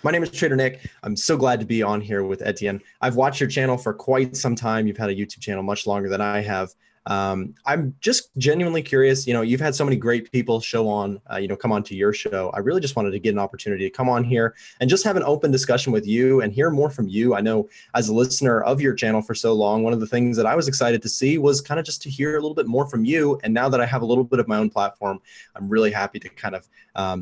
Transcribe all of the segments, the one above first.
My name is TraderNick. I'm so glad to be on here with Etienne. I've watched your channel for quite some time. You've had a YouTube channel much longer than I have. I'm just genuinely curious. You've had so many great people show on, come onto your show. I really just wanted to get an opportunity to come on here and just have an open discussion with you and hear more from you. I know as a listener of your channel for so long, one of the things that I was excited to see was kind of just to hear a little bit more from you. And now that I have a little bit of my own platform, I'm really happy to kind of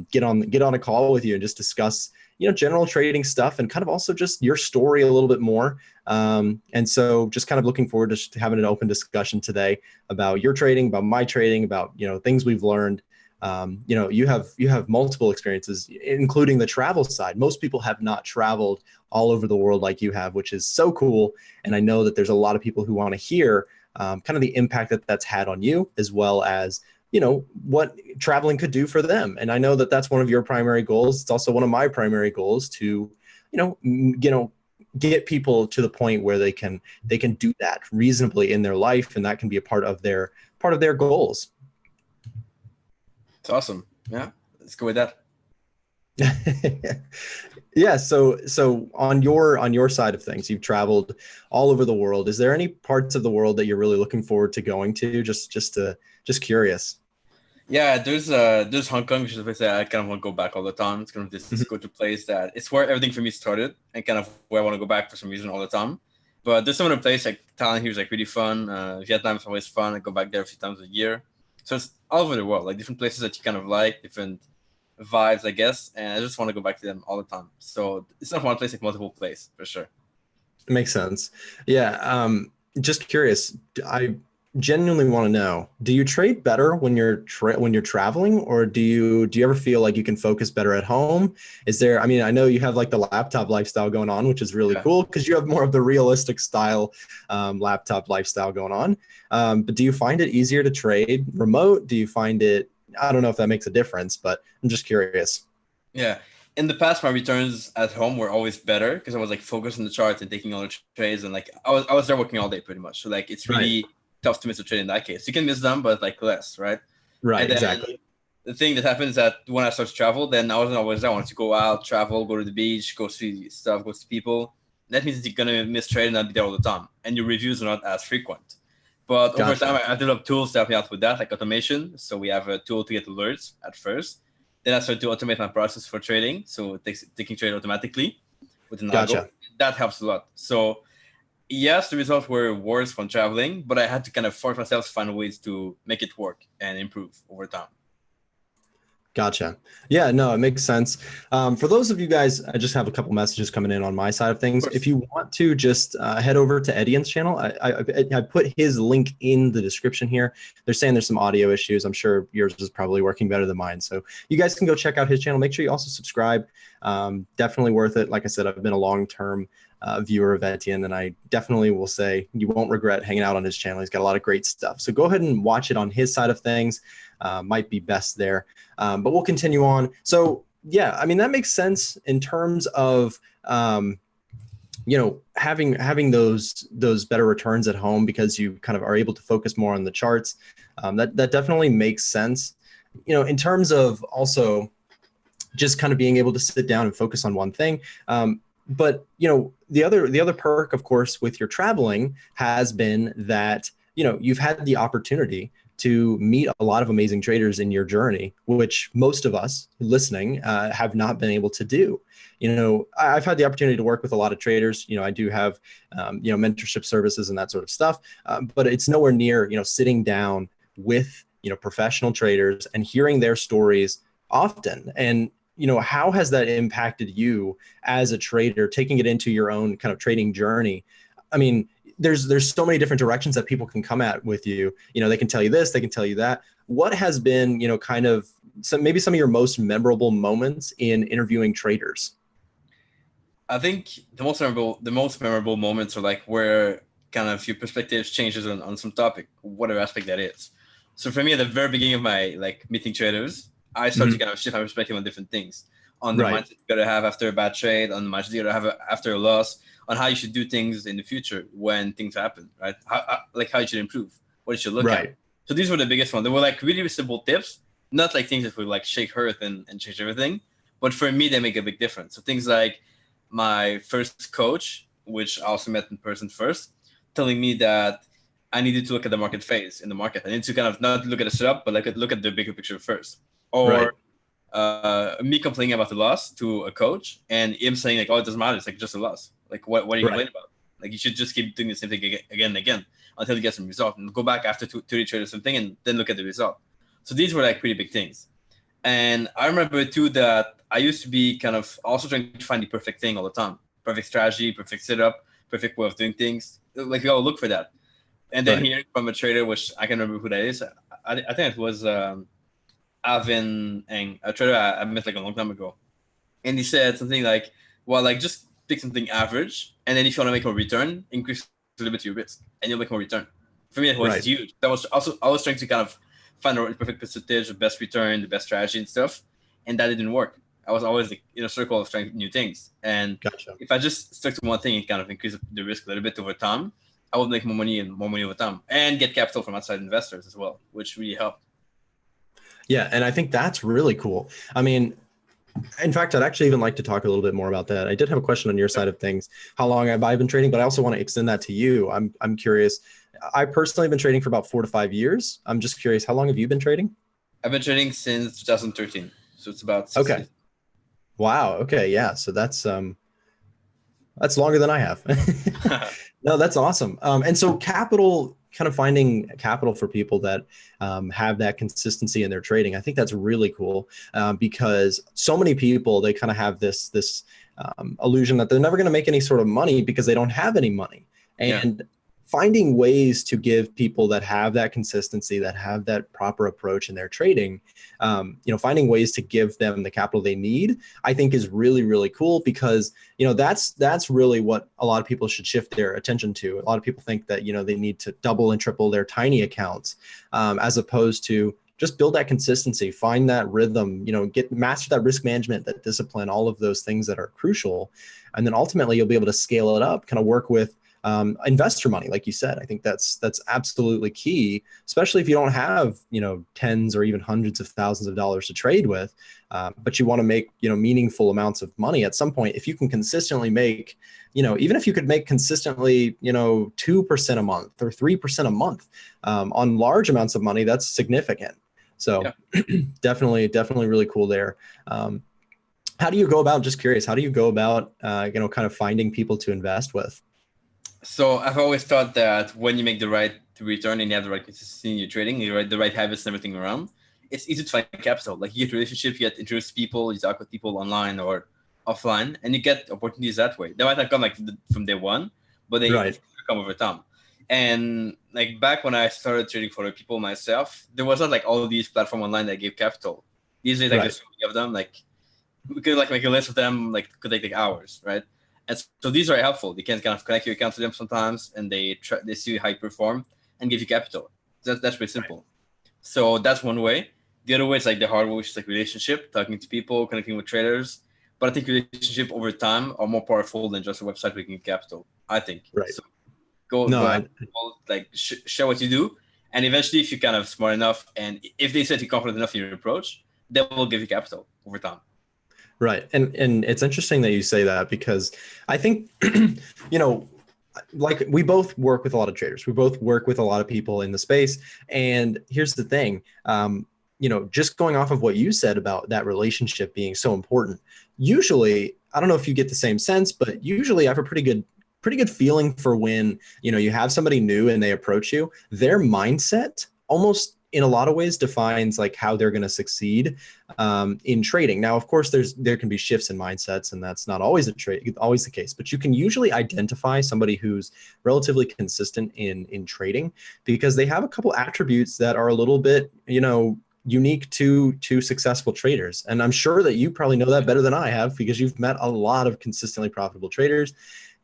get on a call with you and just discuss general trading stuff and kind of also just your story a little bit more. And so just kind of looking forward to having an open discussion today about your trading, about my trading, about, things we've learned. You have multiple experiences, including the travel side. Most people have not traveled all over the world like you have, which is so cool. And I know that there's a lot of people who want to hear kind of the impact that that's had on you, as well as what traveling could do for them. And I know that that's one of your primary goals. It's also one of my primary goals to, get people to the point where they can do that reasonably in their life. And that can be a part of their goals. It's awesome. Yeah. Let's go with that. Yeah. So on your side of things, you've traveled all over the world. Is there any parts of the world that you're really looking forward to going to? Just curious. Yeah, there's Hong Kong, which is a place that I kind of want to go back all the time. It's kind of this go-to place that it's where everything for me started and kind of where I want to go back for some reason all the time. But there's some other place like Thailand here is like really fun. Vietnam is always fun. I go back there a few times a year. So it's all over the world, like different places that you kind of like, different vibes, I guess. And I just want to go back to them all the time. So it's not one place, like multiple places for sure. It makes sense. Yeah. Just curious. I genuinely want to know, do you trade better when you're traveling, or do you ever feel like you can focus better at home? I know you have like the laptop lifestyle going on, which is really cool because you have more of the realistic style laptop lifestyle going on. But do you find it easier to trade remote? Do you find it, I don't know if that makes a difference, but I'm just curious. Yeah. In the past, my returns at home were always better because I was like focused on the charts and taking all the trades, and like I was there working all day pretty much. So like it's really tough to miss a trade in that case. You can miss them, but like less, right? Right, and then exactly. The thing that happens is that when I start to travel, then I wasn't always there. I wanted to go out, travel, go to the beach, go see stuff, go see people. That means that you're gonna miss trade and not be there all the time, and your reviews are not as frequent. But over time, I developed tools to help me out with that, like automation. So we have a tool to get alerts at first. Then I started to automate my process for trading, so it takes taking trade automatically with an algo. That helps a lot. So yes, the results were worse from traveling, but I had to kind of force myself to find ways to make it work and improve over time. Gotcha. Yeah, no, it makes sense. For those of you guys, I just have a couple messages coming in on my side of things. If you want to just head over to Etienne's channel, I put his link in the description here. They're saying there's some audio issues. I'm sure yours is probably working better than mine. So you guys can go check out his channel. Make sure you also subscribe. Definitely worth it. Like I said, I've been a long-term viewer of Etienne, and I definitely will say you won't regret hanging out on his channel. He's got a lot of great stuff. So go ahead and watch it on his side of things. Might be best there. But we'll continue on. So yeah, I mean, that makes sense in terms of, having those better returns at home because you kind of are able to focus more on the charts. That definitely makes sense. In terms of also just kind of being able to sit down and focus on one thing. But the other perk, of course, with your traveling has been that you've had the opportunity to meet a lot of amazing traders in your journey, which most of us listening have not been able to do. I've had the opportunity to work with a lot of traders. I do have, mentorship services and that sort of stuff, but it's nowhere near, sitting down with, professional traders and hearing their stories often. And, how has that impacted you as a trader, taking it into your own kind of trading journey? I mean, there's so many different directions that people can come at with you. They can tell you this, they can tell you that. What has been, kind of maybe some of your most memorable moments in interviewing traders? I think the most memorable moments are like where kind of your perspective changes on some topic, whatever aspect that is. So for me, at the very beginning of my meeting traders, I started to kind of shift my perspective on different things, on the mindset you gotta have after a bad trade, on the mindset you gotta have after a loss, on how you should do things in the future when things happen, right? How you should improve, what you should look at. So these were the biggest ones. They were like really simple tips, not like things that would like shake earth and change everything, But for me, they make a big difference. So things like my first coach, which I also met in person first, telling me that I needed to look at the market phase in the market. I need to kind of not look at the setup, but look at the bigger picture first. Or me complaining about the loss to a coach and him saying like, oh, it doesn't matter. It's like just a loss. Like, what are you complaining about? Like, you should just keep doing the same thing again and again until you get some result, and go back after two trade or something and then look at the result. So these were like pretty big things. And I remember too that I used to be kind of also trying to find the perfect thing all the time. Perfect strategy, perfect setup, perfect way of doing things. Like, we all look for that. And then hearing from a trader, which I can remember who that is, I think it was Alvin Eng, a trader I met like a long time ago. And he said something like, well, like, just pick something average, and then if you want to make a return, increase a little bit your risk, and you'll make more return. For me, it was huge. That was also, I was trying to kind of find the perfect percentage, the best return, the best strategy and stuff, and that didn't work. I was always like in a circle of trying new things. And if I just stuck to one thing and kind of increase the risk a little bit over time, I would make more money over time, and get capital from outside investors as well, which really helped. Yeah, and I think that's really cool. I mean, in fact, I'd actually even like to talk a little bit more about that. I did have a question on your side of things. How long have I been trading? But I also want to extend that to you. I'm curious. I personally have been trading for about 4 to 5 years. I'm just curious, how long have you been trading? I've been trading since 2013. So it's about 6 years. Wow. Okay. Yeah. So that's longer than I have. No, that's awesome. And so kind of finding capital for people that have that consistency in their trading. I think that's really cool because so many people, they kind of have this illusion that they're never going to make any sort of money because they don't have any money. And finding ways to give people that have that consistency, that have that proper approach in their trading, finding ways to give them the capital they need, I think is really, really cool because, that's really what a lot of people should shift their attention to. A lot of people think that, they need to double and triple their tiny accounts as opposed to just build that consistency, find that rhythm, master that risk management, that discipline, all of those things that are crucial. And then ultimately you'll be able to scale it up, kind of work with investor money, like you said. I think that's absolutely key, especially if you don't have, tens or even hundreds of thousands of dollars to trade with, but you want to make, meaningful amounts of money at some point. If you can consistently make, even if you could make consistently, 2% a month or 3% a month on large amounts of money, that's significant. So definitely really cool there. How do you go about, just curious, how do you go about, kind of finding people to invest with? So I've always thought that when you make the right return and you have the right consistency in your trading, the right habits and everything around, it's easy to find capital. Like, you get relationships, you get introduced people, you talk with people online or offline, and you get opportunities that way. They might not come like from day one, but they come over time. And like back when I started trading for people myself, there was not like all of these platforms online that gave capital. Usually like there's so many of them, like we could like make a list of them, like could take like hours, right? And so these are helpful. You can kind of connect your account to them sometimes, and they see how you perform and give you capital. That's pretty simple. So that's one way. The other way is like the hard way, which is like relationship, talking to people, connecting with traders. But I think relationship over time are more powerful than just a website making capital, I think. So go out, show what you do, and eventually, if you're kind of smart enough, and if they set you confident enough in your approach, they will give you capital over time. Right. And it's interesting that you say that because I think, like we both work with a lot of traders. We both work with a lot of people in the space. And here's the thing, just going off of what you said about that relationship being so important, usually, I don't know if you get the same sense, but usually I have a pretty good feeling for when, you have somebody new and they approach you, their mindset almost in a lot of ways defines like how they're going to succeed in trading. Now, of course, there can be shifts in mindsets, and that's not always always the case. But you can usually identify somebody who's relatively consistent in trading because they have a couple attributes that are a little bit, unique to successful traders. And I'm sure that you probably know that better than I have because you've met a lot of consistently profitable traders.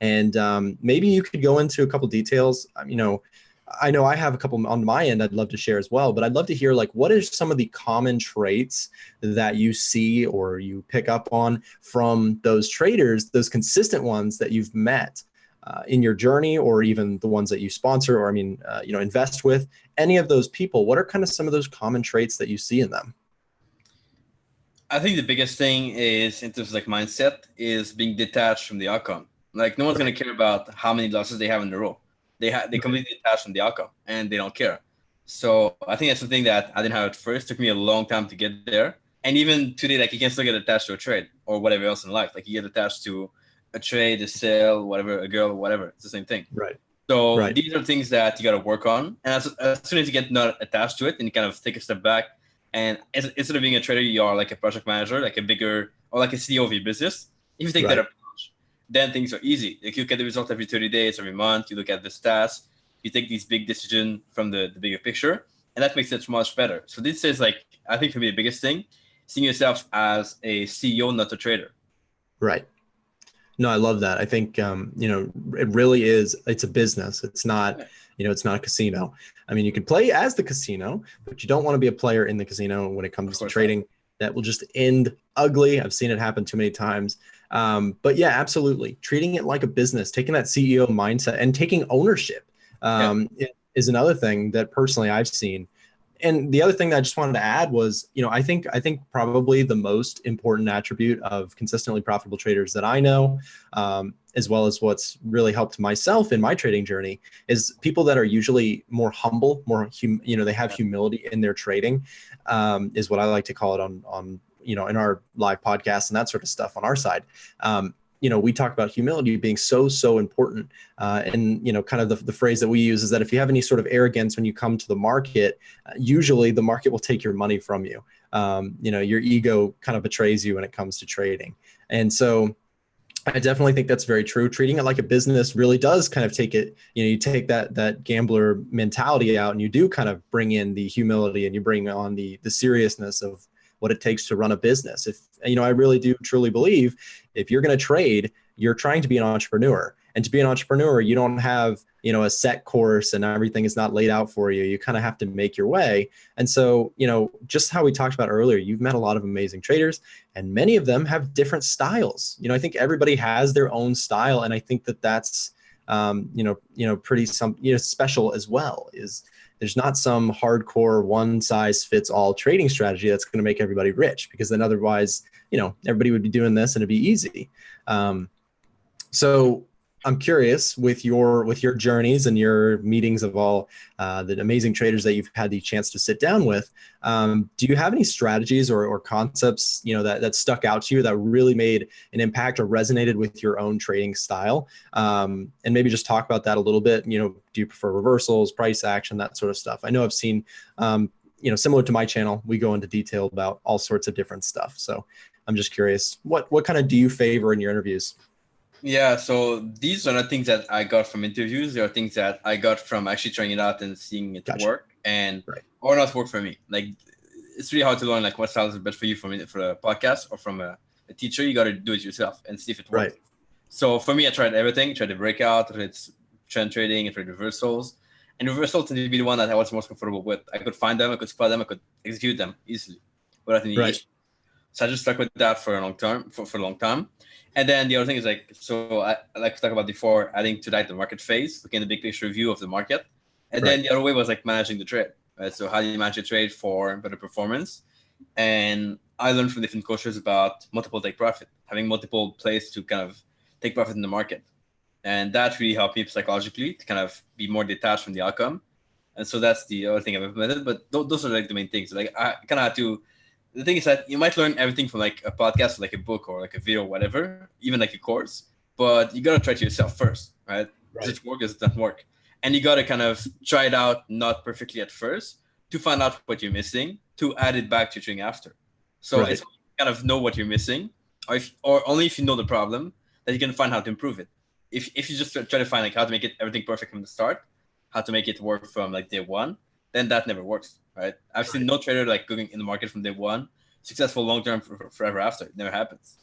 And maybe you could go into a couple details. I know I have a couple on my end I'd love to share as well, but I'd love to hear like what are some of the common traits that you see or you pick up on from those traders, those consistent ones that you've met in your journey, or even the ones that you sponsor or invest with. Any of those people, what are kind of some of those common traits that you see in them? I think the biggest thing is in terms of like mindset is being detached from the outcome. Like no one's gonna care about how many losses they have in a row. They completely detached from the outcome and they don't care. So I think that's something that I didn't have at first. It took me a long time to get there. And even today, like you can still get attached to a trade or whatever else in life. Like you get attached to a trade, a sale, whatever, a girl, whatever. It's the same thing. Right. So Right. these are things that you got to work on. And as soon as you get not attached to it and you kind of take a step back, and instead of being a trader, you are like a project manager, like a bigger, or like a CEO of your business. If you take that approach, then things are easy. Like you look at the result every 30 days, every month, you look at the stats, you take these big decisions from the bigger picture, and that makes it much better. So this is like, I think for me, the biggest thing, seeing yourself as a CEO, not a trader. Right. No, I love that. I think, it really is, it's a business. It's not, it's not a casino. I mean, you can play as the casino, but you don't want to be a player in the casino when it comes to trading. That will just end ugly. I've seen it happen too many times. But yeah, absolutely. Treating it like a business, taking that CEO mindset and taking ownership is another thing that personally I've seen. And the other thing that I just wanted to add was, I think probably the most important attribute of consistently profitable traders that I know, as well as what's really helped myself in my trading journey, is people that are usually more humble, they have humility in their trading, is what I like to call it on in our live podcast and that sort of stuff on our side. We talk about humility being so important. And, kind of the phrase that we use is that if you have any sort of arrogance when you come to the market, usually the market will take your money from you. Your ego kind of betrays you when it comes to trading. And so I definitely think that's very true. Treating it like a business really does kind of take it, you take that gambler mentality out and you do kind of bring in the humility and you bring on the seriousness of what it takes to run a business. If, I really do truly believe if you're going to trade, you're trying to be an entrepreneur. And to be an entrepreneur, you don't have, a set course and everything is not laid out for you. You kind of have to make your way. And so, just how we talked about earlier, you've met a lot of amazing traders and many of them have different styles. I think everybody has their own style. And I think that that's, pretty special as well. Is there's not some hardcore one size fits all trading strategy that's going to make everybody rich, because then otherwise, everybody would be doing this and it'd be easy. So I'm curious with your journeys and your meetings of all the amazing traders that you've had the chance to sit down with. Do you have any strategies or concepts, that stuck out to you that really made an impact or resonated with your own trading style? And maybe just talk about that a little bit. Do you prefer reversals, price action, that sort of stuff? I know I've seen, similar to my channel, we go into detail about all sorts of different stuff. So I'm just curious, what kind of do you favor in your interviews? Yeah, so these are not things that I got from interviews. They are things that I got from actually trying it out and seeing it work and or not work for me. Like it's really hard to learn like what style is best for you for a podcast or from a teacher. You got to do it yourself and see if it works. Right. So for me, I tried everything. Tried the breakout, tried trend trading, I tried reversals. And reversals tended to be the one that I was most comfortable with. I could find them, I could spot them, I could execute them easily without any issue. So I just stuck with that for a long time. And then the other thing is so I like to talk about before adding to that the market phase, looking at the big picture view of the market. And then the other way was like managing the trade, right? So how do you manage a trade for better performance? And I learned from different coaches about multiple take profit, having multiple plays to kind of take profit in the market. And that really helped me psychologically to kind of be more detached from the outcome. And so that's the other thing I've implemented. But those are like the main things. Like I kind of had to. The thing is that you might learn everything from like a podcast, or like a book, or like a video, or whatever, even like a course. But you gotta try it yourself first, right? Does it work? Does it not work? And you gotta kind of try it out, not perfectly at first, to find out what you're missing, to add it back to your trading after. So it's kind of know what you're missing, or only if you know the problem, that you can find how to improve it. If you just try to find like how to make it everything perfect from the start, how to make it work from like day one, then that never works, right? I've seen no trader like going in the market from day one, successful long term forever after. It never happens.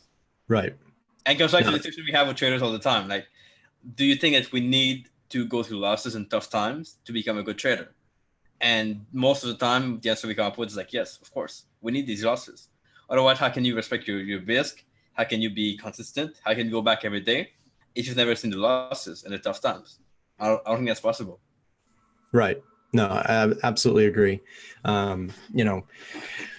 Right. And comes back to the discussion we have with traders all the time. Like, do you think that we need to go through losses and tough times to become a good trader? And most of the time, the answer we come up with is like, yes, of course, we need these losses. Otherwise, how can you respect your risk? How can you be consistent? How can you go back every day if you've never seen the losses and the tough times? I don't think that's possible. Right. No, I absolutely agree.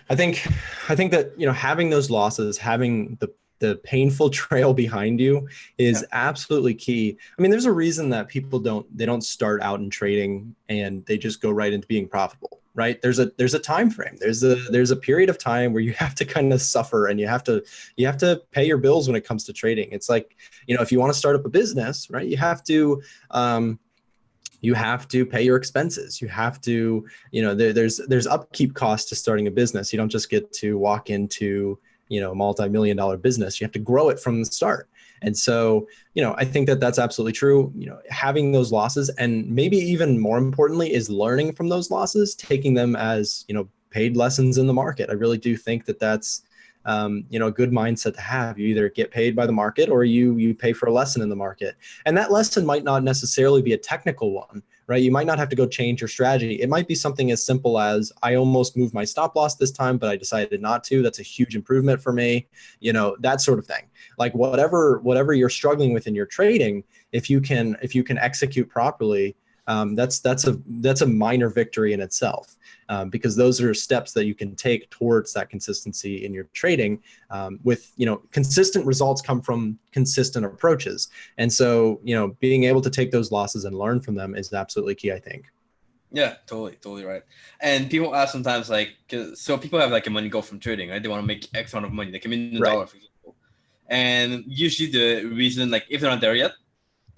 I think that, having those losses, having the painful trail behind you is absolutely key. I mean, there's a reason that people don't start out in trading and they just go right into being profitable, right? There's a time frame. There's a period of time where you have to kind of suffer, and you have to pay your bills when it comes to trading. It's like, if you want to start up a business, right, you have to pay your expenses. You have to, there's upkeep costs to starting a business. You don't just get to walk into, a multi-million-dollar business. You have to grow it from the start. And so, I think that that's absolutely true. Having those losses, and maybe even more importantly, is learning from those losses, taking them as, paid lessons in the market. I really do think that that's, a good mindset to have. You either get paid by the market, or you pay for a lesson in the market. And that lesson might not necessarily be a technical one, right? You might not have to go change your strategy. It might be something as simple as, I almost moved my stop loss this time, but I decided not to. That's a huge improvement for me. That sort of thing. Like whatever you're struggling with in your trading, if you can execute properly, that's a minor victory in itself, because those are steps that you can take towards that consistency in your trading. With consistent results come from consistent approaches, and so being able to take those losses and learn from them is absolutely key, I think. Yeah, totally right. And people ask sometimes, like, so people have like a money goal from trading, right? They want to make X amount of money, like $1 million, Right. for example. And usually the reason, like, if they're not there yet,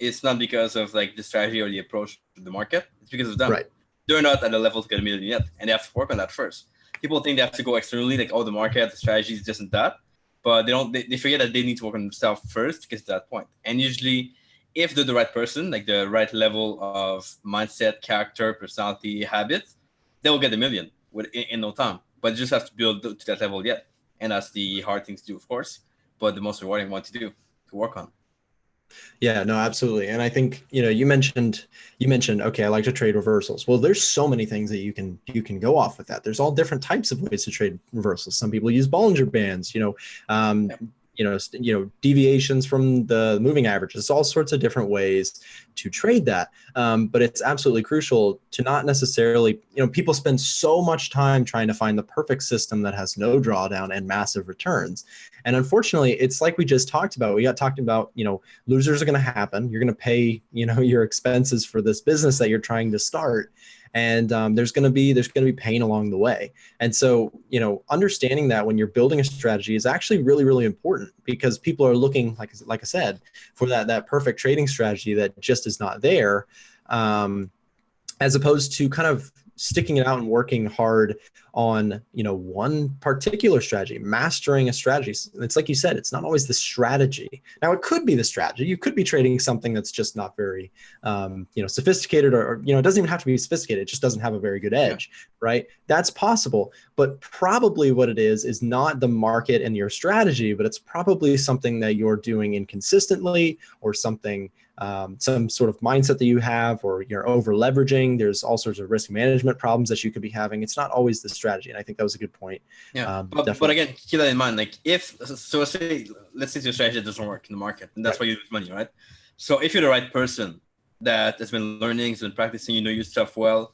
it's not because of like the strategy or the approach to the market. It's because of them. Right. They're not at the level to get $1 million yet, and they have to work on that first. People think they have to go externally, like, the market, the strategy is this and that, but they forget that they need to work on themselves first to get to that point. And usually, if they're the right person, like the right level of mindset, character, personality, habits, they will get $1 million in no time. But you just have to build to that level yet, and that's the hard thing to do, of course, but the most rewarding one to do, to work on. Yeah, no, absolutely. And I think, you mentioned, okay, I like to trade reversals. Well, there's so many things that you can go off with that. There's all different types of ways to trade reversals. Some people use Bollinger Bands, deviations from the moving averages, all sorts of different ways to trade that. But it's absolutely crucial to not necessarily, people spend so much time trying to find the perfect system that has no drawdown and massive returns. And unfortunately, it's like we just talked about. We got talking about, losers are going to happen. You're going to pay, your expenses for this business that you're trying to start. And there's going to be pain along the way. And so, understanding that when you're building a strategy is actually really, really important, because people are looking, like I said, for that perfect trading strategy that just is not there, as opposed to kind of sticking it out and working hard on, one particular strategy, mastering a strategy. It's like you said, it's not always the strategy. Now, it could be the strategy. You could be trading something that's just not very, sophisticated, or, it doesn't even have to be sophisticated. It just doesn't have a very good edge, right? That's possible. But probably what it is not the market and your strategy, but it's probably something that you're doing inconsistently, or something, some sort of mindset that you have, or you're over leveraging. There's all sorts of risk management problems that you could be having. It's not always the strategy. And I think that was a good point. Yeah. But again, keep that in mind. Like, let's say your strategy doesn't work in the market, and that's why you lose money, right? So if you're the right person that has been learning, has been practicing, your stuff well,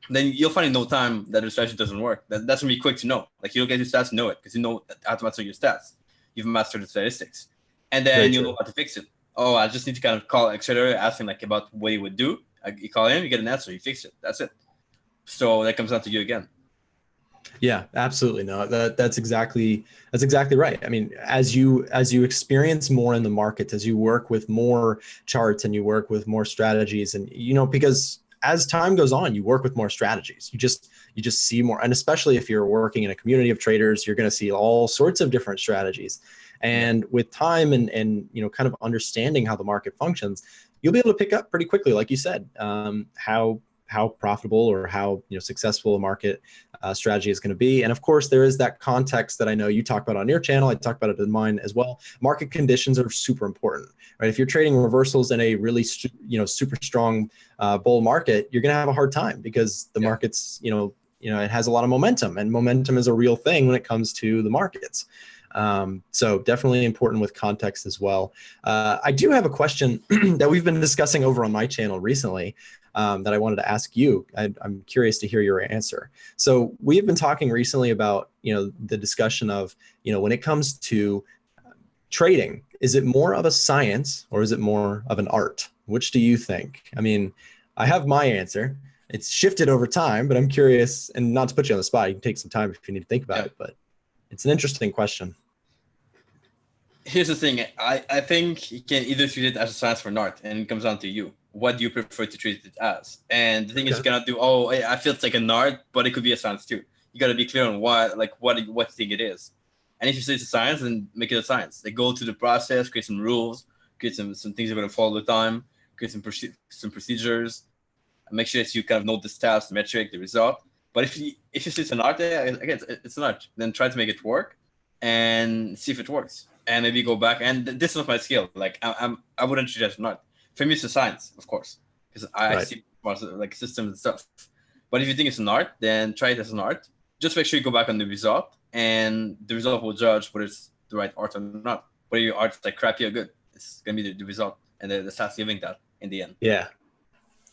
then you'll find in no time that the strategy doesn't work. That's going to be quick to know. Like, you'll get your stats, know it, because you know how to master your stats. You've mastered the statistics. And then you'll know how to fix it. Oh, I just need to kind of call a trader, ask him like about what he would do. You call him, you get an answer, you fix it. That's it. So that comes down to you again. Yeah, absolutely. No, that's exactly right. I mean, as you experience more in the markets, as you work with more charts and you work with more strategies, and because as time goes on, you work with more strategies. You just see more, and especially if you're working in a community of traders, you're going to see all sorts of different strategies. And with time and kind of understanding how the market functions, you'll be able to pick up pretty quickly, like you said, how profitable or how successful a market strategy is going to be. And of course, there is that context that I know you talk about on your channel. I talk about it in mine as well. Market conditions are super important, right? If you're trading reversals in a really super strong bull market, you're going to have a hard time, because the market's it has a lot of momentum, and momentum is a real thing when it comes to the markets. So definitely important with context as well. I do have a question that we've been discussing over on my channel recently that I wanted to ask you. I'm curious to hear your answer. So we have been talking recently about, the discussion of, when it comes to trading, is it more of a science or is it more of an art? Which do you think? I mean, I have my answer. It's shifted over time, but I'm curious, and not to put you on the spot, you can take some time if you need to think about it, but it's an interesting question. Here's the thing. I think you can either treat it as a science or an art, and it comes down to you. What do you prefer to treat it as? And the thing is, you cannot do, I feel it's like an art, but it could be a science too. You got to be clear on what you think it is. And if you say it's a science, then make it a science. Like, go through the process, create some rules, create some things you're going to follow all the time, create some procedures, and make sure that you kind of know the steps, the metric, the result. But if you say it's an art, again, it's an art. Then try to make it work and see if it works. And maybe go back. And this is not my skill. Like, I wouldn't treat it as an art. For me, it's a science, of course, because I see like systems and stuff. But if you think it's an art, then try it as an art. Just make sure you go back on the result, and the result will judge whether it's the right art or not. Whether your art's like crappy or good, it's gonna be the result, and the stats giving that in the end. Yeah.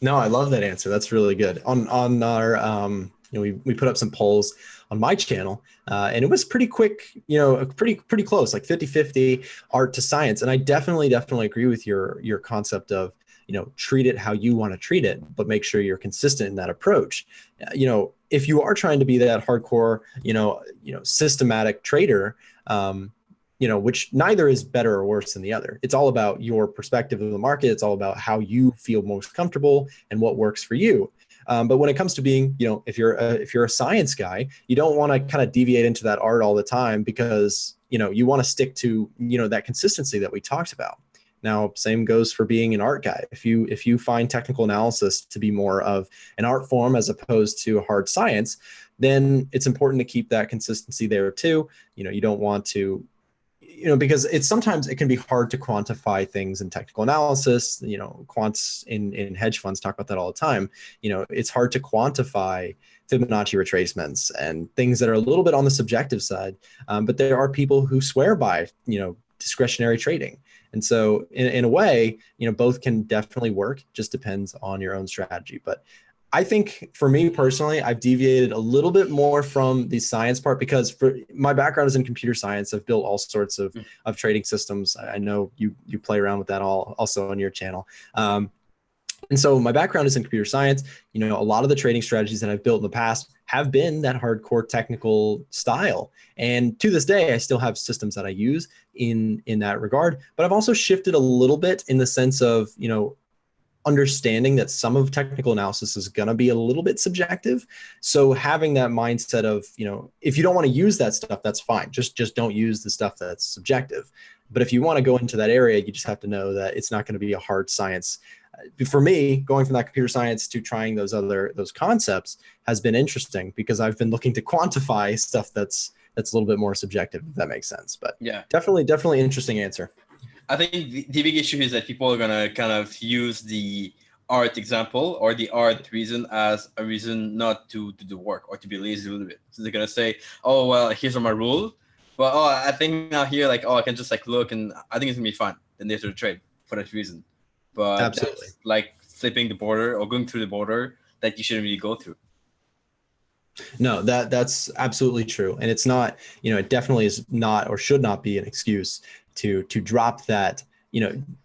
No, I love that answer. That's really good. On our we put up some polls on my channel, and it was pretty quick, pretty close, like 50-50 art to science. And I definitely agree with your concept of, treat it how you want to treat it, but make sure you're consistent in that approach. If you are trying to be that hardcore, systematic trader, which neither is better or worse than the other. It's all about your perspective of the market. It's all about how you feel most comfortable and what works for you. But when it comes to being, if you're a science guy, you don't want to kind of deviate into that art all the time, because, you want to stick to, that consistency that we talked about. Now, same goes for being an art guy. If you find technical analysis to be more of an art form as opposed to a hard science, then it's important to keep that consistency there too. You don't want to, because sometimes it can be hard to quantify things in technical analysis. Quants in hedge funds talk about that all the time. It's hard to quantify Fibonacci retracements and things that are a little bit on the subjective side. But there are people who swear by, discretionary trading. And so in a way, both can definitely work. Just depends on your own strategy. But I think for me personally, I've deviated a little bit more from the science part, because for my background is in computer science. I've built all sorts of trading systems. I know you play around with that also on your channel. And so my background is in computer science. A lot of the trading strategies that I've built in the past have been that hardcore technical style. And to this day, I still have systems that I use in that regard. But I've also shifted a little bit in the sense of, understanding that some of technical analysis is going to be a little bit subjective. So having that mindset of, if you don't want to use that stuff, that's fine. Just don't use the stuff that's subjective. But if you want to go into that area, you just have to know that it's not going to be a hard science. For me, going from that computer science to trying those concepts has been interesting, because I've been looking to quantify stuff that's a little bit more subjective, if that makes sense. But yeah, definitely interesting answer. I think the big issue is that people are going to kind of use the art example or the art reason as a reason not to do the work or to be lazy a little bit. So they're going to say, oh, well, here's my rule. But, I think now here, like, I can just like look and I think it's going to be fun. Then they have to trade for that reason. But absolutely, that's like flipping the border or going through the border that you shouldn't really go through. No, that's absolutely true. And it's not, it definitely is not or should not be an excuse to drop that,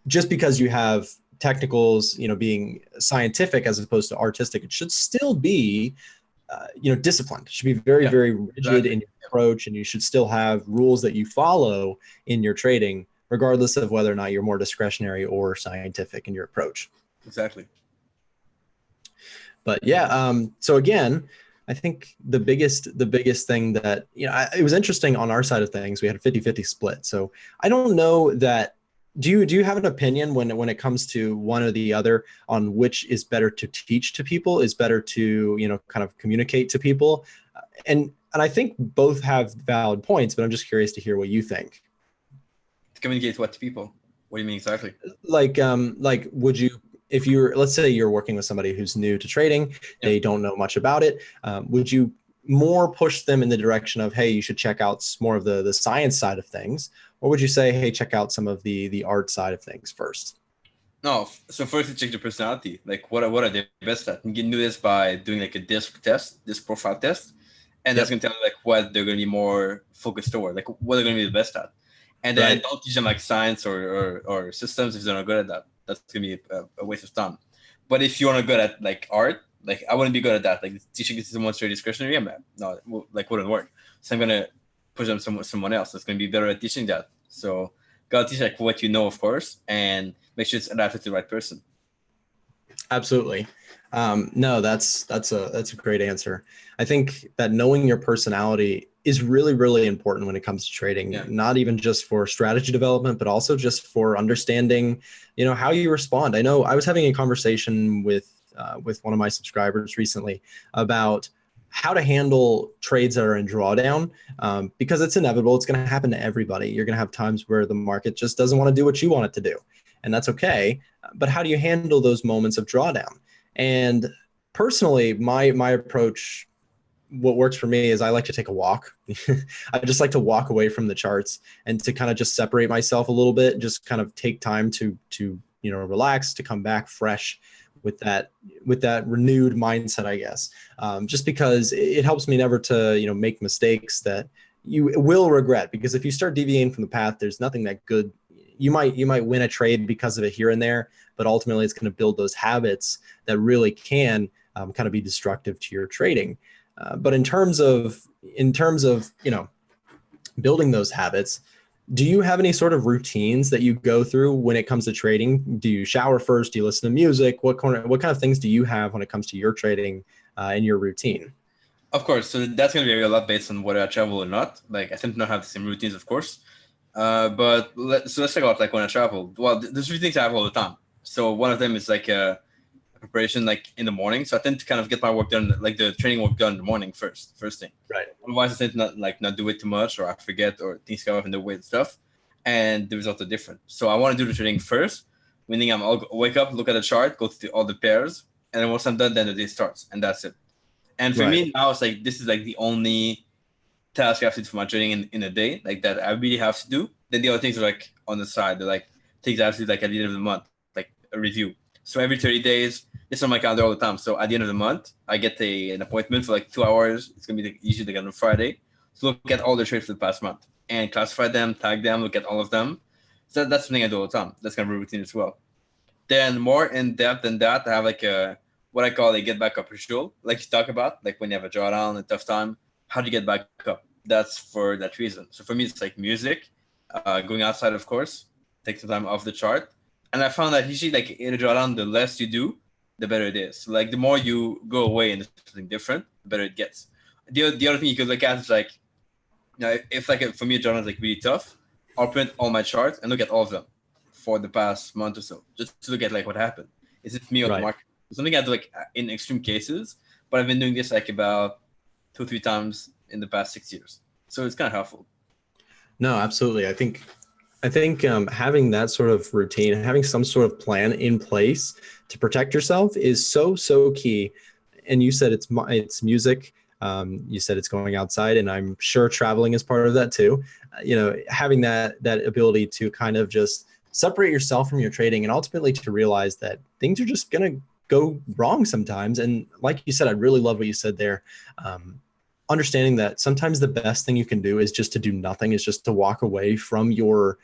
just because you have technicals, being scientific as opposed to artistic. It should still be, disciplined. It should be very, very rigid in your approach, and you should still have rules that you follow in your trading, regardless of whether or not you're more discretionary or scientific in your approach. Exactly. But yeah, so again, I think the biggest thing that, it was interesting on our side of things, we had a 50-50 split. So I don't know that, do you have an opinion when it comes to one or the other on which is better to teach to people, is better to, kind of communicate to people? And I think both have valid points, but I'm just curious to hear what you think. To communicate what to people? What do you mean exactly? Like would you, if you're, let's say you're working with somebody who's new to trading, they don't know much about it. Would you more push them in the direction of, hey, you should check out more of the science side of things? Or would you say, hey, check out some of the art side of things first? No, so first you check their personality. Like what are they best at? You can do this by doing like a disc profile test, and that's gonna tell you like what they're gonna be more focused toward, like what they're gonna be the best at. And then don't teach them like science or systems if they're not good at that. That's gonna be a waste of time. But if you're not good at like art, like I wouldn't be good at that. Like teaching someone straight discretionary, no, like wouldn't work. So I'm gonna push them someone else that's gonna be better at teaching that. So gotta teach like what you know, of course, and make sure it's adapted to the right person. Absolutely. No, that's a great answer. I think that knowing your personality is really, really important when it comes to trading, not even just for strategy development, but also just for understanding, how you respond. I know I was having a conversation with one of my subscribers recently about how to handle trades that are in drawdown, because it's inevitable. It's going to happen to everybody. You're going to have times where the market just doesn't want to do what you want it to do, and that's okay. But how do you handle those moments of drawdown? And personally, my approach, what works for me is I like to take a walk. I just like to walk away from the charts and to kind of just separate myself a little bit, just kind of take time to relax, to come back fresh with that renewed mindset, I guess. Just because it helps me never to, make mistakes that you will regret, because if you start deviating from the path, there's nothing that good. You might win a trade because of it here and there, but ultimately it's going to build those habits that really can kind of be destructive to your trading. But in terms of building those habits, do you have any sort of routines that you go through when it comes to trading? Do you shower first? Do you listen to music? What kind of things do you have when it comes to your trading in your routine? Of course, so that's going to vary a lot based on whether I travel or not. Like I tend to not have the same routines, of course. But let's talk about like when I travel. Well, there's three things I have all the time. So one of them is like a preparation like in the morning. So I tend to kind of get my work done, like the training work done in the morning first thing. Right. Otherwise, I tend to not do it too much, or I forget, or things come up in the way and stuff, and the results are different. So I want to do the training first, meaning I'll wake up, look at the chart, go through all the pairs, and then once I'm done, then the day starts, and that's it. And for me now, it's like this is like the only task I have to do for my trading in a day, like that I really have to do. Then the other things are like on the side. They're like things I have to do like at the end of the month, like a review. So every 30 days, it's on my calendar all the time. So at the end of the month, I get an appointment for like 2 hours. It's gonna be usually like on a Friday. So look at all the trades for the past month and classify them, tag them, look at all of them. So that's something I do all the time. That's kind of a routine as well. Then more in depth than that, I have like what I call a get back up ritual. Like you talk about, like when you have a drawdown, a tough time, how do you get back up? That's for that reason. So for me, it's like music, going outside, of course, take some time off the chart. And I found that usually like in a drawdown, the less you do, the better it is. So, like the more you go away and do something different, the better it gets. The other thing you could look at is like, if like for me a drawdown is like really tough, I'll print all my charts and look at all of them for the past month or so, just to look at like what happened. Is it me or the market? Something I do like in extreme cases, but I've been doing this like about 2-3 times in the past 6 years. So it's kind of helpful. No, absolutely. I think having that sort of routine, having some sort of plan in place to protect yourself is so key. And you said it's music. You said it's going outside, and I'm sure traveling is part of that too. Having that ability to kind of just separate yourself from your trading, and ultimately to realize that things are just gonna go wrong sometimes. And like you said, I really love what you said there. Understanding that sometimes the best thing you can do is just to do nothing, is just to walk away from your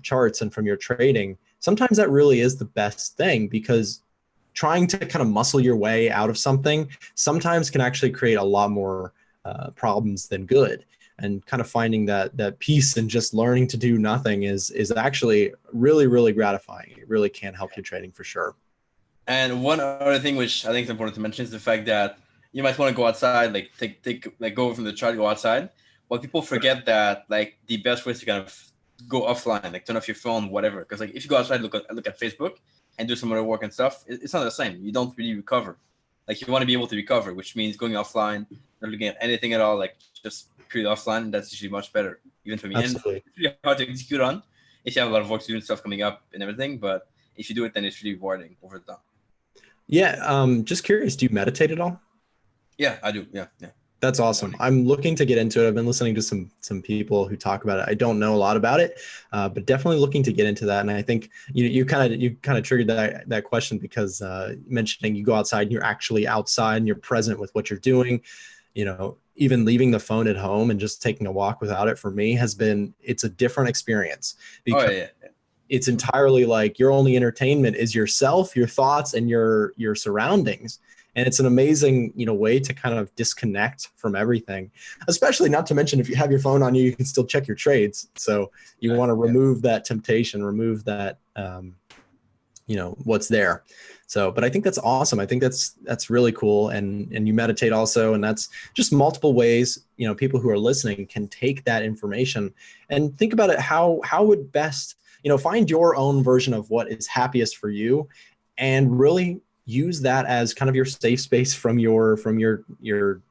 charts and from your trading. Sometimes that really is the best thing, because trying to kind of muscle your way out of something sometimes can actually create a lot more problems than good. And kind of finding that peace and just learning to do nothing is actually really, really gratifying. It really can help your trading for sure. And one other thing which I think is important to mention is the fact that you might want to go outside, like go from the chart, go outside. Well, people forget that like the best way is to kind of go offline, like turn off your phone, whatever. Because like if you go outside, look at Facebook and do some other work and stuff, it's not the same. You don't really recover. Like you want to be able to recover, which means going offline, not looking at anything at all, like just purely offline. That's usually much better, even for me. Absolutely. And it's really hard to execute on if you have a lot of work to do and stuff coming up and everything. But if you do it, then it's really rewarding over time. Yeah. Just curious, do you meditate at all? Yeah, I do. Yeah, yeah. That's awesome. I'm looking to get into it. I've been listening to some people who talk about it. I don't know a lot about it, but definitely looking to get into that. And I think you kind of triggered that question because mentioning you go outside and you're actually outside and you're present with what you're doing. Even leaving the phone at home and just taking a walk without it for me it's a different experience Oh because yeah, yeah. it's entirely like your only entertainment is yourself, your thoughts, and your surroundings. And it's an amazing, way to kind of disconnect from everything, especially not to mention if you have your phone on you, you can still check your trades. So you want to Yeah. remove that temptation, remove that, what's there. So, but I think that's awesome. I think that's really cool. And you meditate also, and that's just multiple ways, people who are listening can take that information and think about it. How would best, find your own version of what is happiest for you and really use that as kind of your safe space from your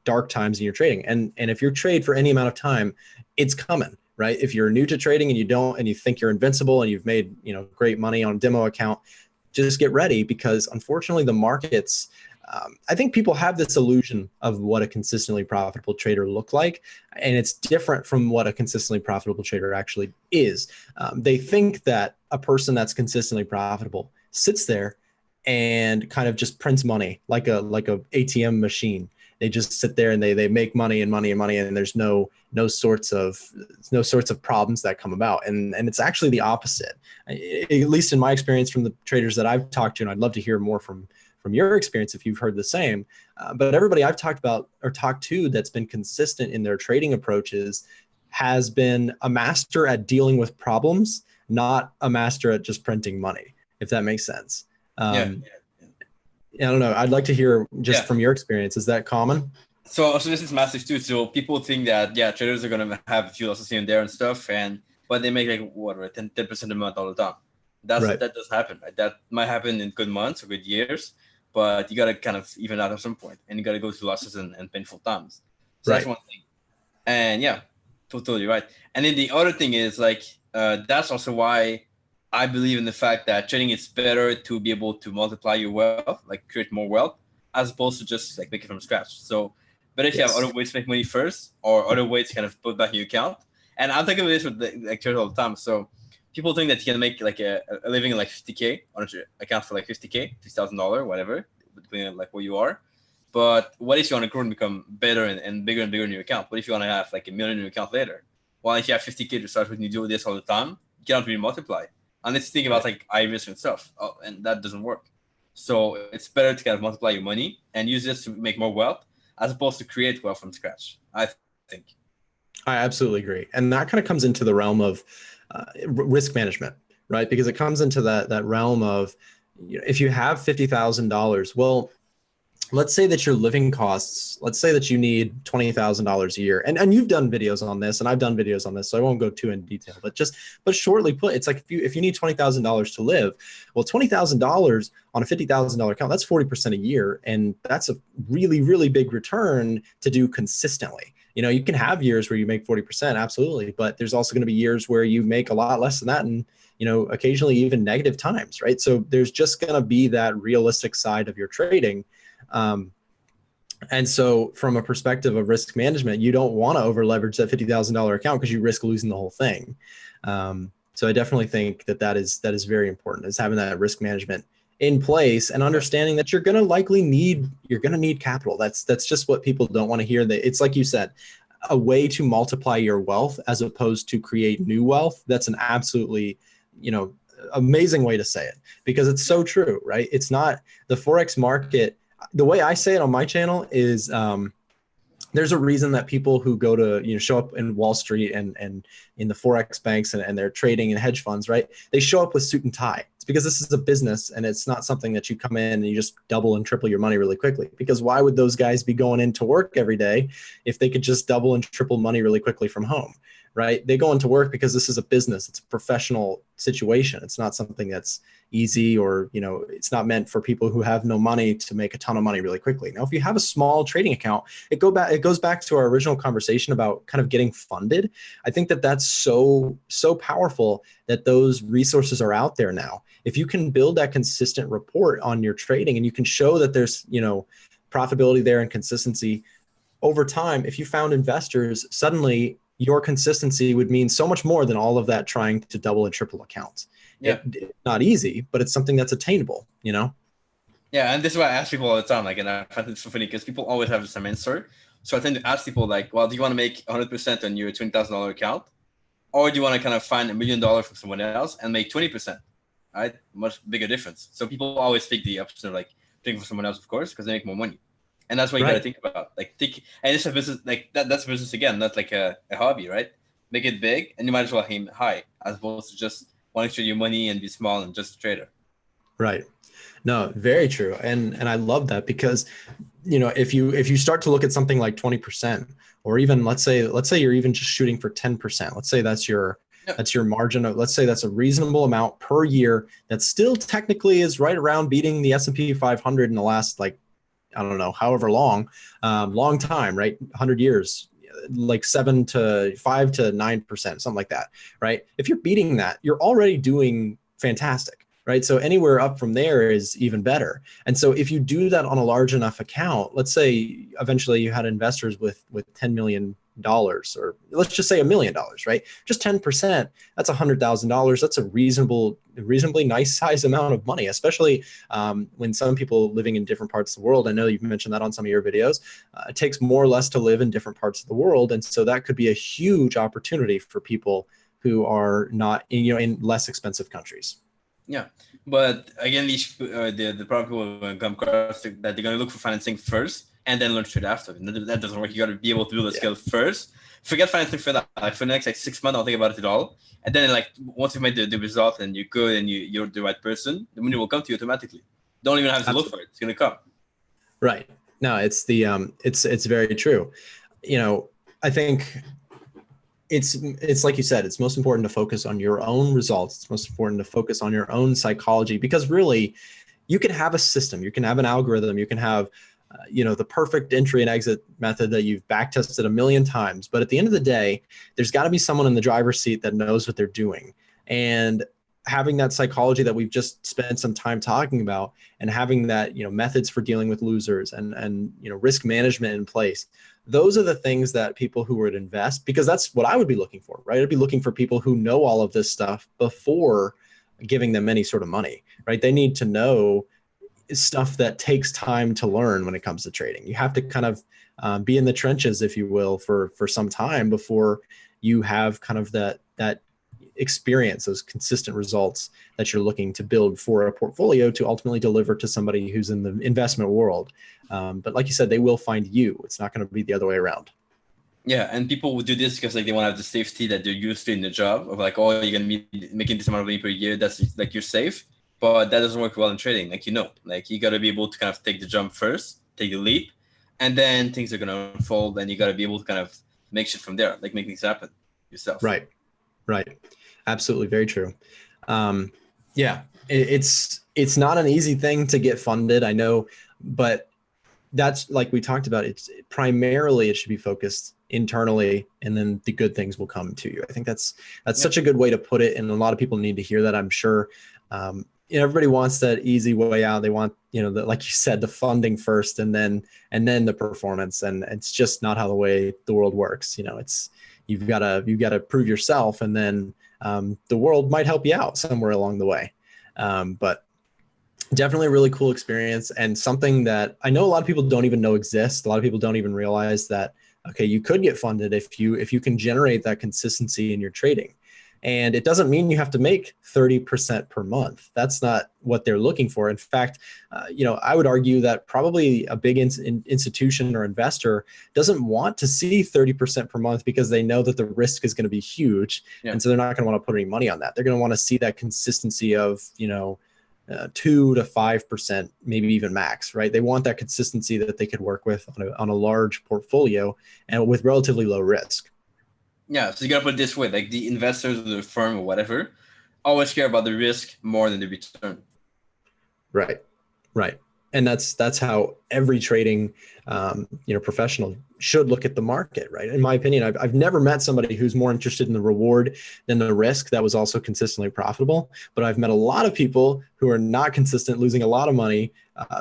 dark times in your trading. And if you trade for any amount of time, it's coming, right? If you're new to trading and you think you're invincible and you've made, great money on a demo account, just get ready because unfortunately the markets, I think people have this illusion of what a consistently profitable trader look like, and it's different from what a consistently profitable trader actually is. They think that a person that's consistently profitable sits there and kind of just prints money like a ATM machine. They just sit there and they make money and money and money, and there's no sorts of problems that come about. And it's actually the opposite, at least in my experience from the traders that I've talked to. And I'd love to hear more from your experience if you've heard the same. But everybody I've talked to that's been consistent in their trading approaches has been a master at dealing with problems, not a master at just printing money, if that makes sense. Yeah. I don't know. I'd like to hear just Yeah. from your experience. Is that common? So this is massive too. So people think that traders are gonna have a few losses here and there and stuff, but they make like whatever 10% a month all the time. Right. That does happen. Right? That might happen in good months or good years, but you gotta kind of even out at some point, and you gotta go through losses and painful times. So Right. that's one thing. And yeah, totally right. And then the other thing is that's also why I believe in the fact that trading is better to be able to multiply your wealth, like create more wealth, as opposed to just like make it from scratch. So, but if you have other ways to make money first, or other ways to kind of put back in your account, and I'm thinking of this with traders all the time. So, people think that you can make like a living like 50K on an account for like 50K, $6,000, whatever, depending on like where you are. But what if you want to grow and become better and bigger in your account? What if you want to have like $1 million in your account later? Well, if you have 50K to start with and you do this all the time, you cannot really multiply. Unless you think about like IRIS and stuff, and that doesn't work. So it's better to kind of multiply your money and use this to make more wealth as opposed to create wealth from scratch, I think. I absolutely agree. And that kind of comes into the realm of risk management, right? Because it comes into that realm of, if you have $50,000, well, let's say that your living costs, let's say that you need $20,000 a year. And you've done videos on this and I've done videos on this, so I won't go too in detail, but shortly put, it's like if you need $20,000 to live, well, $20,000 on a $50,000 account, that's 40% a year. And that's a really, really big return to do consistently. You can have years where you make 40%, absolutely, but there's also going to be years where you make a lot less than that. And occasionally even negative times, right? So there's just going to be that realistic side of your trading. And so from a perspective of risk management, you don't want to over leverage that $50,000 account because you risk losing the whole thing. So I definitely think that is very important, is having that risk management in place and understanding that you're going to need capital. That's just what people don't want to hear. That it's like you said, a way to multiply your wealth as opposed to create new wealth. That's an absolutely, amazing way to say it, because it's so true, right? It's not the Forex market. The way I say it on my channel is there's a reason that people who go to, show up in Wall Street and in the Forex banks and they're trading in hedge funds, right? They show up with suit and tie. It's because this is a business and it's not something that you come in and you just double and triple your money really quickly. Because why would those guys be going into work every day if they could just double and triple money really quickly from home, right? They go into work because this is a business. It's a professional situation. It's not something that's easy, or, it's not meant for people who have no money to make a ton of money really quickly. Now, if you have a small trading account, it goes back to our original conversation about kind of getting funded. I think that's so powerful that those resources are out there now. If you can build that consistent report on your trading and you can show that there's, profitability there and consistency over time. If you found investors, suddenly your consistency would mean so much more than all of that trying to double and triple accounts. Yeah. It's not easy, but it's something that's attainable, you know? Yeah, and this is why I ask people all the time. Like, and I find it so funny because people always have the same answer. So I tend to ask people like, well, do you want to make 100% on your $20,000 account? Or do you want to kind of find $1 million from someone else and make 20%? Right? Much bigger difference. So people always take the option of like taking for someone else, of course, because they make more money. And that's what you got to think about. Like, and it's a business, like that's a business again, not like a hobby, right? Make it big and you might as well aim high as opposed to just wanting to show your money and be small and just a trader. Right. No, very true. And I love that because, you know, if you start to look at something like 20%, or even let's say you're even just shooting for 10%, let's say that's your margin of, let's say that's a reasonable amount per year that still technically is right around beating the S&P 500 in the last, like, I don't know, however long time, right? 100 years, like 5 to 9%, something like that, right? If you're beating that, you're already doing fantastic. Right. So anywhere up from there is even better. And so if you do that on a large enough account, let's say eventually you had investors with $10 million, or let's just say $1 million, right? Just 10%, that's $100,000. That's a reasonably nice size amount of money, especially when some people living in different parts of the world. I know you've mentioned that on some of your videos. It takes more or less to live in different parts of the world. And so that could be a huge opportunity for people who are not in less expensive countries. Yeah, but again, the problem people come across that they're gonna look for financing first and then learn trade after. That doesn't work. You gotta be able to build a skill first. Forget financing for that. Like for the next 6 months, I'll think about it at all. And then like once you've made the result and you're good and you're the right person, the money will come to you automatically. Don't even have to look for it. It's gonna come. Right. No, it's it's very true. You know, I think it's like you said, it's most important to focus on your own results. It's most important to focus on your own psychology, because really you can have a system, you can have an algorithm, you can have, the perfect entry and exit method that you've back tested a million times. But at the end of the day, there's got to be someone in the driver's seat that knows what they're doing. And having that psychology that we've just spent some time talking about, and having that, methods for dealing with losers and risk management in place. Those are the things that people who would invest, because that's what I would be looking for, right? I'd be looking for people who know all of this stuff before giving them any sort of money, right? They need to know stuff that takes time to learn when it comes to trading. You have to kind of be in the trenches, if you will, for some time before you have kind of that experience, those consistent results that you're looking to build for a portfolio to ultimately deliver to somebody who's in the investment world. But like you said, they will find you. It's not going to be the other way around. Yeah, and people would do this because like they want to have the safety that they're used to in the job of like, oh, you're gonna be making this amount of money per year. That's like you're safe, but that doesn't work well in trading. Like like you got to be able to kind of take the jump first, take the leap, and then things are gonna unfold, and you got to be able to kind of make shit from there, like make things happen yourself. Right. Absolutely, very true. It's not an easy thing to get funded, I know, but that's like we talked about. It's primarily it should be focused internally, and then the good things will come to you. I think that's such a good way to put it, and a lot of people need to hear that, I'm sure. Everybody wants that easy way out. They want, like you said, the funding first, and then the performance, and it's just not how the world works. It's you've got to prove yourself, and then the world might help you out somewhere along the way. But definitely a really cool experience, and something that I know a lot of people don't even know exists. A lot of people don't even realize that, okay, you could get funded if you can generate that consistency in your trading. And it doesn't mean you have to make 30% per month. That's not what they're looking for. In fact, I would argue that probably a big institution or investor doesn't want to see 30% per month, because they know that the risk is going to be huge. Yeah. And so they're not going to want to put any money on that. They're going to want to see that consistency of, 2 to 5%, maybe even max, right? They want that consistency that they could work with on a large portfolio and with relatively low risk. Yeah, so you gotta put it this way: like the investors of the firm or whatever always care about the risk more than the return. Right. And that's how every trading, professional should look at the market, right? In my opinion, I've never met somebody who's more interested in the reward than the risk that was also consistently profitable. But I've met a lot of people who are not consistent, losing a lot of money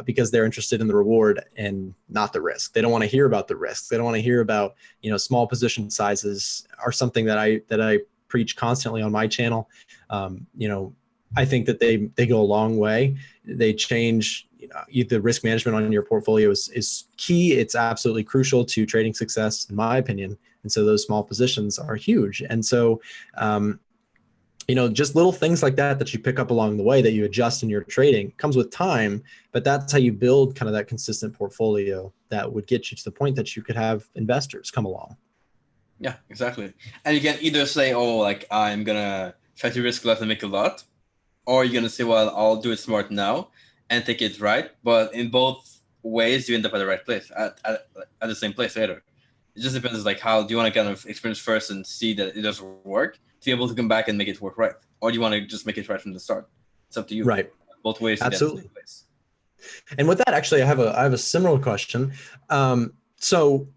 because they're interested in the reward and not the risk. They don't want to hear about the risks. They don't want to hear about, small position sizes are something that I preach constantly on my channel. I think that they go a long way. They change, the risk management on your portfolio is key. It's absolutely crucial to trading success, in my opinion. And so those small positions are huge. And so, just little things like that you pick up along the way that you adjust in your trading comes with time, but that's how you build kind of that consistent portfolio that would get you to the point that you could have investors come along. Yeah, exactly. And you can either say, oh, like I'm going to try to risk less and make a lot, or you're going to say, well, I'll do it smart now and take it right. But in both ways, you end up at the right place, at the same place later. It just depends, like, how do you want to kind of experience first and see that it doesn't work to be able to come back and make it work right? Or do you want to just make it right from the start? It's up to you. Right. Both ways. Absolutely. And with that, actually, I have a similar question. So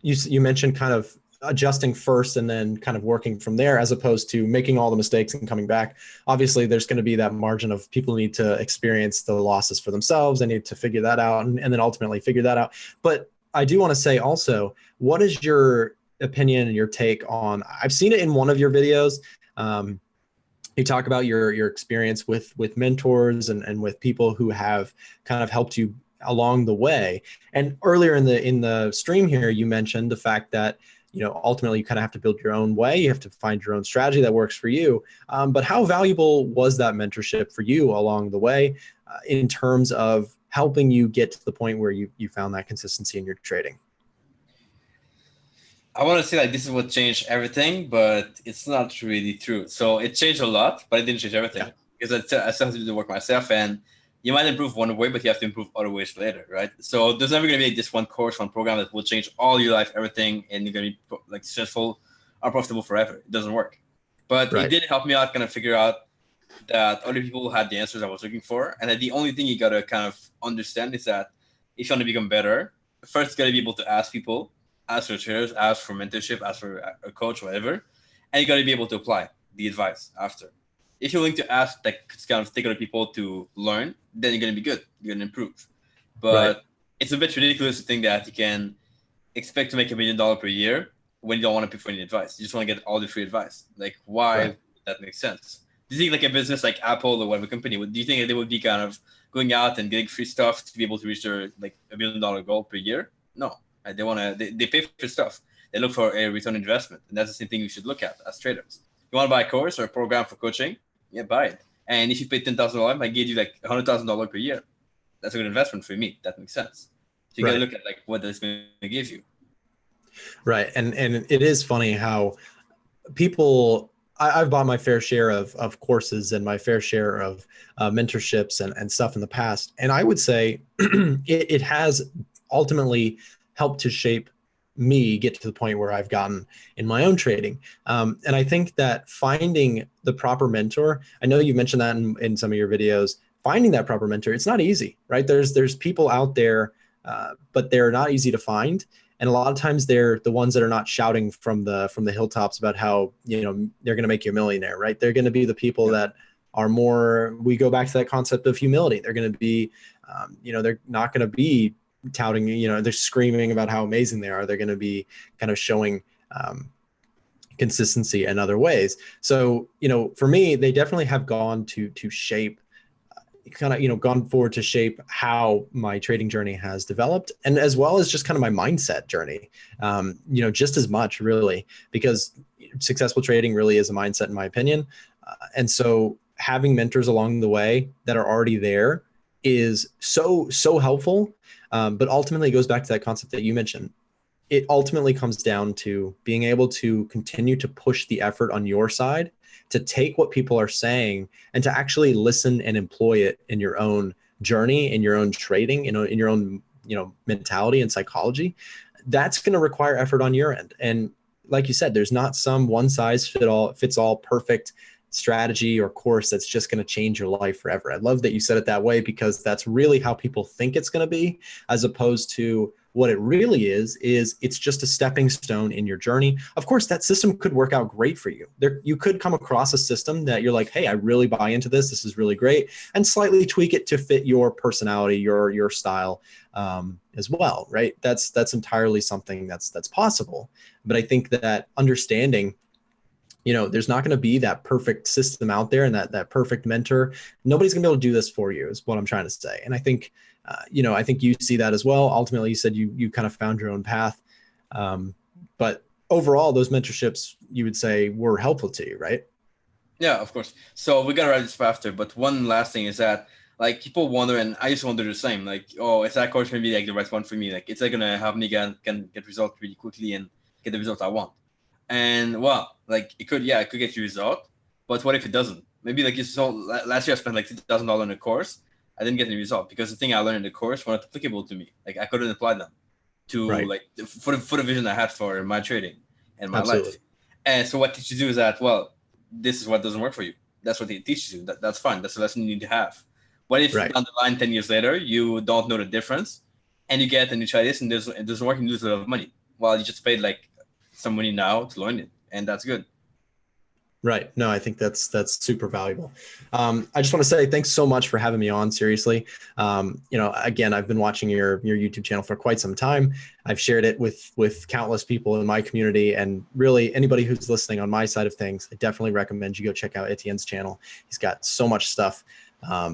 you mentioned kind of adjusting first and then kind of working from there, as opposed to making all the mistakes and coming back. Obviously, there's going to be that margin of people need to experience the losses for themselves. They need to figure that out and then ultimately figure that out. But I do want to say also, what is your opinion and your take on, I've seen it in one of your videos. You talk about your experience with mentors and with people who have kind of helped you along the way. And earlier in the stream here, you mentioned the fact that, ultimately you kind of have to build your own way. You have to find your own strategy that works for you. But how valuable was that mentorship for you along the way in terms of helping you get to the point where you found that consistency in your trading? I want to say like this is what changed everything, but it's not really true. So it changed a lot, but it didn't change everything, because I still have to do the work myself. And you might improve one way, but you have to improve other ways later, right? So there's never going to be this one course, one program that will change all your life, everything, and you're going to be like successful or profitable forever. It doesn't work. But It did help me out kind of figure out that other people had the answers I was looking for. And that the only thing you got to kind of understand is that if you want to become better, first you got to be able to ask people, ask for traders, ask for mentorship, ask for a coach, whatever. And you got to be able to apply the advice after. If you're willing to ask, like, kind of take other people to learn, then you're going to be good. You're going to improve. But It's a bit ridiculous to think that you can expect to make $1 million per year when you don't want to pay for any advice. You just want to get all the free advice. Like, why would that make sense? Do you think like a business like Apple or whatever company, do you think that they would be kind of going out and getting free stuff to be able to reach their like $1 million goal per year? No. They pay for stuff. They look for a return on investment. And that's the same thing you should look at as traders. You want to buy a course or a program for coaching? Yeah, buy it. And if you pay $10,000, I gave you like $100,000 per year. That's a good investment for me. That makes sense. So you got to look at like what that's going to give you. Right. And it is funny how people, I've bought my fair share of courses and my fair share of mentorships and stuff in the past. And I would say it has ultimately helped to shape me get to the point where I've gotten in my own trading. And I think that finding the proper mentor, I know you mentioned that in some of your videos, finding that proper mentor, it's not easy, right? There's people out there, but they're not easy to find. And a lot of times they're the ones that are not shouting from the hilltops about how, they're going to make you a millionaire, right? They're going to be the people that are more, we go back to that concept of humility. They're going to be, they're not going to be touting, they're screaming about how amazing they are. They're going to be kind of showing consistency in other ways. So, for me, they definitely have gone to shape gone forward to shape how my trading journey has developed, and as well as just kind of my mindset journey, just as much really, because successful trading really is a mindset in my opinion. And so having mentors along the way that are already there is so helpful. But ultimately it goes back to that concept that you mentioned. It ultimately comes down to being able to continue to push the effort on your side, to take what people are saying and to actually listen and employ it in your own journey, in your own trading, in your own, mentality and psychology. That's going to require effort on your end. And like you said, there's not some one size fits all perfect strategy or course that's just going to change your life forever. I love that you said it that way, because that's really how people think it's going to be, as opposed to what it really is it's just a stepping stone in your journey. Of course, that system could work out great for you. You could come across a system that you're like, hey, I really buy into this. This is really great, and slightly tweak it to fit your personality, your style as well, right? That's entirely something that's possible. But I think that understanding, there's not going to be that perfect system out there and that perfect mentor. Nobody's going to be able to do this for you, is what I'm trying to say. And I think, I think you see that as well. Ultimately, you said you kind of found your own path. But overall, those mentorships, you would say, were helpful to you, right? Yeah, of course. So we're going to wrap this faster. But one last thing is that, like, people wonder, and I used to wonder the same, like, oh, is that course going to be like the right one for me? Like, it's like going to help me get results really quickly and get the result I want. And well, like, it could get you a result, but what if it doesn't? Maybe like you saw last year I spent like $6,000 on a course. I didn't get any result because the thing I learned in the course wasn't applicable to me. Like, I couldn't apply them to like for the vision I had for my trading and my life. And so what teachers do is that, well, this is what doesn't work for you. That's what they teach you. That's fine. That's a lesson you need to have. What if down the line, 10 years later, you don't know the difference, and you try this and it doesn't work, and you lose a lot of money? Well, you just paid like some money now to learn it, and that's good. Right. No, I think that's super valuable. I just want to say thanks so much for having me on. Seriously, again, I've been watching your YouTube channel for quite some time. I've shared it with countless people in my community, and really anybody who's listening on my side of things, I definitely recommend you go check out Etienne's channel. He's got so much stuff,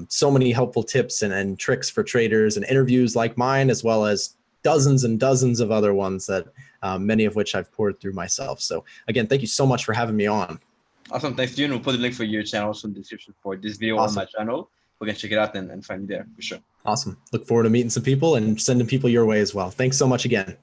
so many helpful tips and tricks for traders, and interviews like mine, as well as dozens and dozens of other ones that many of which I've poured through myself. So again, thank you so much for having me on. Awesome. Thanks, June. We'll put a link for your channel in the description for this video on my channel. We can check it out and find me there for sure. Awesome. Look forward to meeting some people and sending people your way as well. Thanks so much again.